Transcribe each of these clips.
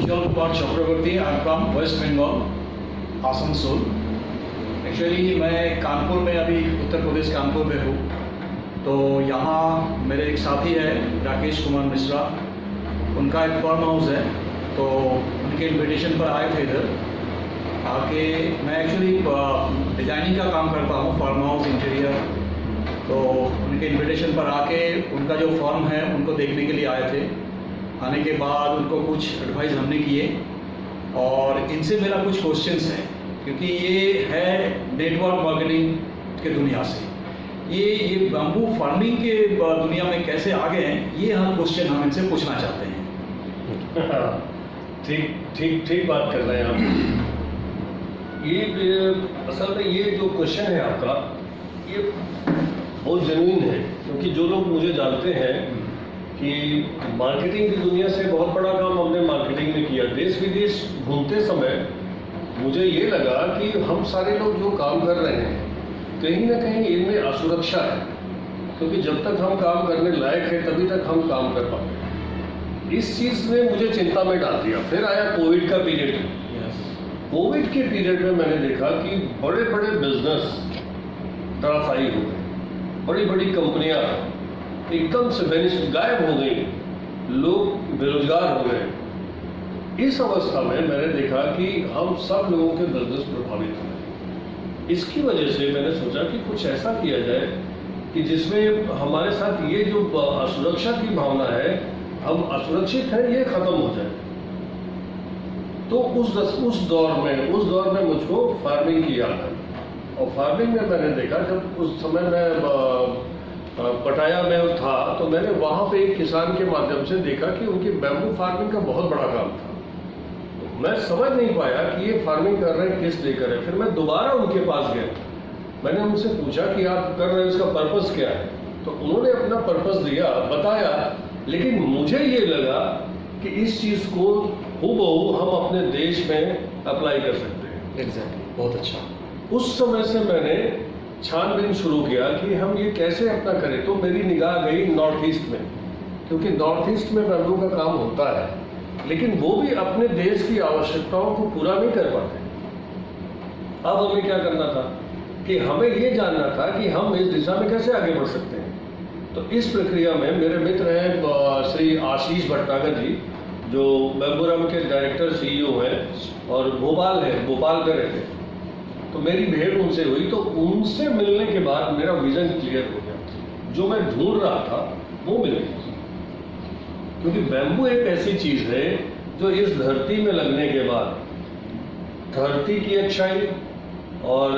Ujjwal Kumar Chakraborty, I am from West Bengal, Asansol. Actually मैं कानपुर में अभी उत्तर प्रदेश कानपुर में हूँ। तो यहाँ मेरे एक साथी है राकेश कुमार मिश्रा, उनका एक फार्म हाउस है। तो उनके इनविटेशन पर आए थे इधर आके। मैं एक्चुअली डिज़ाइनिंग का काम करता हूँ, फार्म हाउस इंटीरियर। तो उनके इनविटेशन पर आके उनका जो फार्म है उनको देखने के लिए आए थे। आने के बाद उनको कुछ एडवाइस हमने किए और इनसे मेरा कुछ क्वेश्चंस है, क्योंकि ये है नेटवर्क मार्केटिंग के दुनिया से। ये बैम्बू फार्मिंग के दुनिया में कैसे आगे हैं, ये हम क्वेश्चन हम इनसे पूछना चाहते हैं। ठीक बात कर रहे हैं आप। ये असल में ये जो क्वेश्चन है आपका, ये बहुत जेन्युइन है, क्योंकि जो लोग मुझे जानते हैं कि मार्केटिंग की दुनिया से बहुत बड़ा काम हमने मार्केटिंग में किया। देश विदेश घूमते समय मुझे ये लगा कि हम सारे लोग जो काम कर रहे हैं कहीं ना कहीं इनमें असुरक्षा है, क्योंकि जब तक हम काम करने लायक है तभी तक हम काम कर पाते हैं। इस चीज़ ने मुझे चिंता में डाल दिया। फिर आया कोविड का पीरियड। कोविड के पीरियड में मैंने देखा कि बड़े बड़े बिजनेस तड़ाफाई हो गए, बड़ी बड़ी कंपनियां एकदम से गायब हो गई, लोग बेरोजगार हो गए। इस अवस्था में मैंने देखा कि हम सब लोगों के बिजनेस प्रभावित हुए। इसकी वजह से मैंने सोचा कि कुछ ऐसा किया जाए कि जिसमें हमारे साथ ये जो असुरक्षा की भावना है, हम असुरक्षित हैं, ये खत्म हो जाए। तो उस दौर में मुझको फार्मिंग की याद आई। और फार्मिंग में मैंने देखा, जब उस समय मैं पटाया में था, तो मैंने वहाँ पे एक किसान के माध्यम से देखा कि उनकी बैम्बू फार्मिंग का बहुत बड़ा काम था। तो मैं समझ नहीं पाया कि ये फार्मिंग कर रहे हैं किस लेकर है। फिर मैं दोबारा उनके पास गया, मैंने उनसे पूछा कि आप कर रहे हैं, इसका पर्पस क्या है। तो उन्होंने अपना पर्पस दिया, बताया, लेकिन मुझे ये लगा कि इस चीज़ को हूबहू हम अपने देश में अप्लाई कर सकते हैं। एग्जैक्टली, बहुत अच्छा। उस समय से मैंने छानबीन शुरू किया कि हम ये कैसे अपना करें। तो मेरी निगाह गई नॉर्थ ईस्ट में, क्योंकि नॉर्थ ईस्ट में बैम्बू का काम होता है, लेकिन वो भी अपने देश की आवश्यकताओं को पूरा नहीं कर पाते। अब हमें क्या करना था कि हमें ये जानना था कि हम इस दिशा में कैसे आगे बढ़ सकते हैं। तो इस प्रक्रिया में मेरे मित्र हैं श्री आशीष भट्टागर जी, जो बैम्बूरम के डायरेक्टर CEO हैं और भोपाल में रहते हैं। तो मेरी भेंट उनसे हुई, तो उनसे मिलने के बाद मेरा विजन क्लियर हो गया। जो मैं ढूंढ रहा था वो मिल गया, क्योंकि बैम्बू एक ऐसी चीज है जो इस धरती में लगने के बाद धरती की अच्छाई और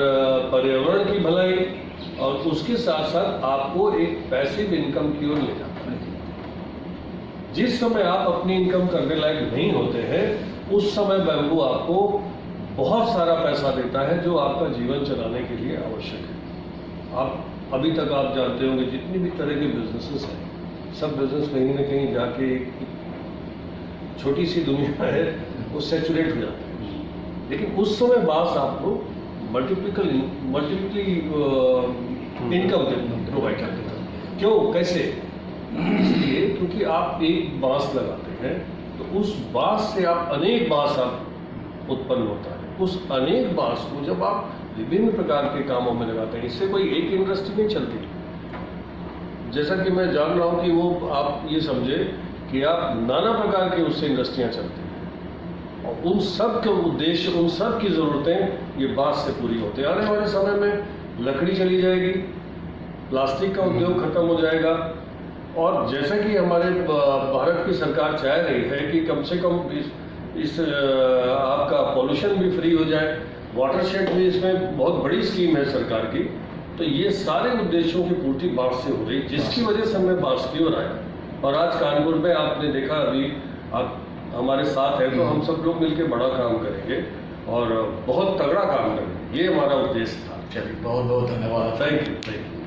पर्यावरण की भलाई और उसके साथ साथ आपको एक पैसिव इनकम की ओर ले जाता है। जिस समय आप अपनी इनकम करने लायक नहीं होते हैं, उस समय बैम्बू आपको बहुत सारा पैसा देता है, जो आपका जीवन चलाने के लिए आवश्यक है। आप अभी तक आप जानते होंगे जितनी भी तरह के बिजनेसेस हैं, सब बिजनेस कहीं ना कहीं जाके छोटी सी दुनिया है, वो सैचुरेट हो जाते हैं। लेकिन उस समय बांस आपको मल्टीप्ली इनकम प्रोवाइड कर देता है। क्यों, कैसे? इसलिए क्योंकि आप एक बांस लगाते हैं तो उस बांस से आप अनेक बांस आप उत्पन्न होता है। उस अनेक बांस को जब आप विभिन्न प्रकार के कामों में लगाते हैं, इससे कोई एक इंडस्ट्री नहीं चलती। जैसा कि मैं जान रहा हूँ कि वो आप ये समझे कि आप नाना प्रकार के उससे इंडस्ट्रियाँ चलती हैं, और उन सब के उद्देश्य, उन सब की ज़रूरतें ये बांस से पूरी होती हैं। आने वाले समय में लकड़ी चली जाएगी, प्लास्टिक का उद्योग खत्म हो जाएगा, और जैसा कि हमारे भारत की सरकार चाह रही है कि कम से कम इस आपका पॉल्यूशन भी फ्री हो जाए, वाटरशेड भी इसमें बहुत बड़ी स्कीम है सरकार की। तो ये सारे उद्देश्यों की पूर्ति बांस से हो रही, जिसकी वजह से मैं बांस की ओर आया। और आज कानपुर में आपने देखा, अभी आप हमारे साथ हैं, तो हम सब लोग मिलकर बड़ा काम करेंगे और बहुत तगड़ा काम करेंगे, ये हमारा उद्देश्य था। चलिए, बहुत बहुत धन्यवाद। Thank you.